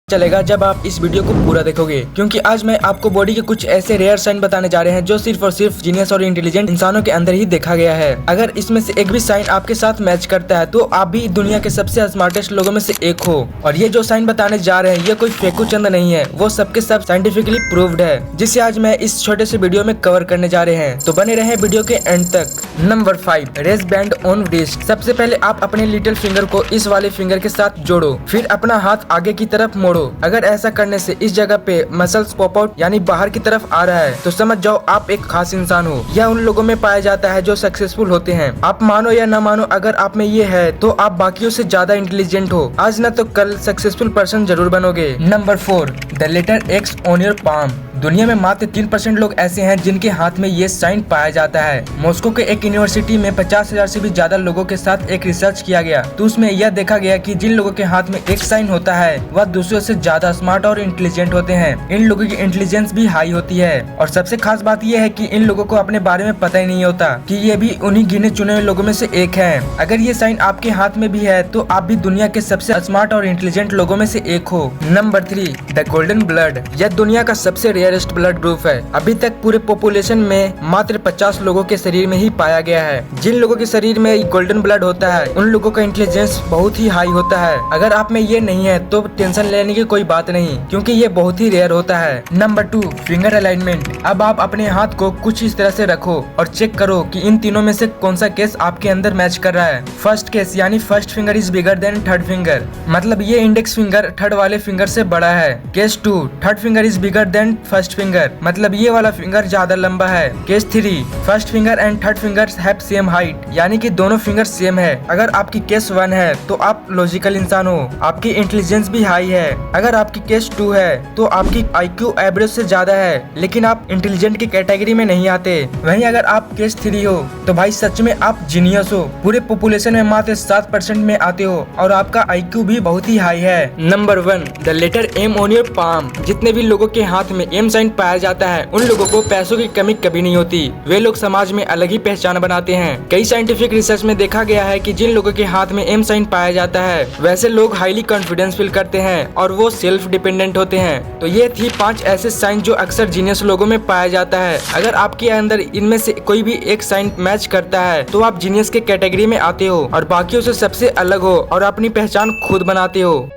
चलेगा जब आप इस वीडियो को पूरा देखोगे, क्योंकि आज मैं आपको बॉडी के कुछ ऐसे रेयर साइन बताने जा रहे हैं जो सिर्फ और सिर्फ जीनियस और इंटेलिजेंट इंसानों के अंदर ही देखा गया है। अगर इसमें से एक भी साइन आपके साथ मैच करता है तो आप भी दुनिया के सबसे स्मार्टेस्ट लोगों में से एक हो। और ये जो साइन बताने जा रहे हैं ये कोई फेकू चंद नहीं है, वो सबके सब साइंटिफिकली प्रूव्ड है, जिसे आज मैं इस छोटे से वीडियो में कवर करने जा रहे हैं। तो बने रहे वीडियो के एंड तक। Number 5, rest band on wrist. सबसे पहले आप अपने लिटिल फिंगर को इस वाले फिंगर के साथ जोड़ो, फिर अपना हाथ आगे की तरफ मोड़ो। अगर ऐसा करने से इस जगह पे मसल्स पॉप आउट यानी बाहर की तरफ आ रहा है तो समझ जाओ आप एक खास इंसान हो। यह उन लोगों में पाया जाता है जो सक्सेसफुल होते हैं। आप मानो या न मानो, अगर आप में ये है तो आप बाकियों से ज्यादा इंटेलिजेंट हो। आज न तो कल सक्सेसफुल पर्सन जरूर बनोगे। Number 4, the letter X on your palm. दुनिया में मात्र 3% लोग ऐसे हैं जिनके हाथ में ये साइन पाया जाता है। मॉस्को के एक यूनिवर्सिटी में 50,000 से भी ज्यादा लोगों के साथ एक रिसर्च किया गया, तो उसमें यह देखा गया कि जिन लोगों के हाथ में एक साइन होता है वह दूसरों से ज्यादा स्मार्ट और इंटेलिजेंट होते हैं। इन लोगों की इंटेलिजेंस भी हाई होती है। और सबसे खास बात यह है कि इन लोगों को अपने बारे में पता ही नहीं होता कि ये भी उन्हीं गिने चुने हुए लोगों में से एक है। अगर ये साइन आपके हाथ में भी है तो आप भी दुनिया के सबसे स्मार्ट और इंटेलिजेंट लोगों में से एक हो। Number 3, the golden blood. यह दुनिया का सबसे रेयरेस्ट ब्लड ग्रुप है। अभी तक पूरे पॉपुलेशन में मात्र 50 लोगों के शरीर में ही पाया गया है। जिन लोगों के शरीर में गोल्डन ब्लड होता है उन लोगों का इंटेलिजेंस बहुत ही हाई होता है। अगर आप में ये नहीं है तो टेंशन लेने की कोई बात नहीं, क्योंकि ये बहुत ही रेयर होता है। Number 2, finger alignment. अब आप अपने हाथ को कुछ इस तरह से रखो और चेक करो कि इन तीनों में से कौन सा केस आपके अंदर मैच कर रहा है। फर्स्ट केस यानी first finger is bigger than third finger, मतलब ये इंडेक्स फिंगर थर्ड वाले फिंगर से बड़ा है। Case 2, third finger is bigger than first finger, मतलब ये वाला फिंगर ज्यादा लंबा है। Case 3, first finger and third finger have same height, यानी कि दोनों फिंगर सेम है। अगर आपकी केस 1 है तो आप लॉजिकल इंसान हो, आपकी इंटेलिजेंस भी हाई है। अगर आपकी केस 2 है तो आपकी IQ एवरेज से ज्यादा है, लेकिन आप इंटेलिजेंट की कैटेगरी में नहीं आते। वहीं अगर आप केस 3 हो तो भाई सच में आप जीनियस हो, पूरे पॉपुलेशन में मात्र 7% में आते हो और आपका IQ भी बहुत ही हाई है। Number 1, the letter M on your palm. जितने भी लोगों के हाथ में एम साइन पाया जाता है उन लोगों को पैसों की कमी कभी नहीं होती। वे लोग समाज में अलग ही पहचान बनाते हैं। कई साइंटिफिक रिसर्च में देखा गया है कि जिन लोगों के हाथ में एम साइन पाया जाता है वैसे लोग हाईली कॉन्फिडेंस फील करते हैं और वो सेल्फ डिपेंडेंट होते हैं। तो ये थी 5 ऐसे साइन जो अक्सर जीनियस लोगों में पाया जाता है। अगर आपके अंदर इनमें से कोई भी एक साइन मैच करता है तो आप जीनियस के कैटेगरी में आते हो और बाकियों से सबसे अलग हो और अपनी पहचान खुद बनाते हो।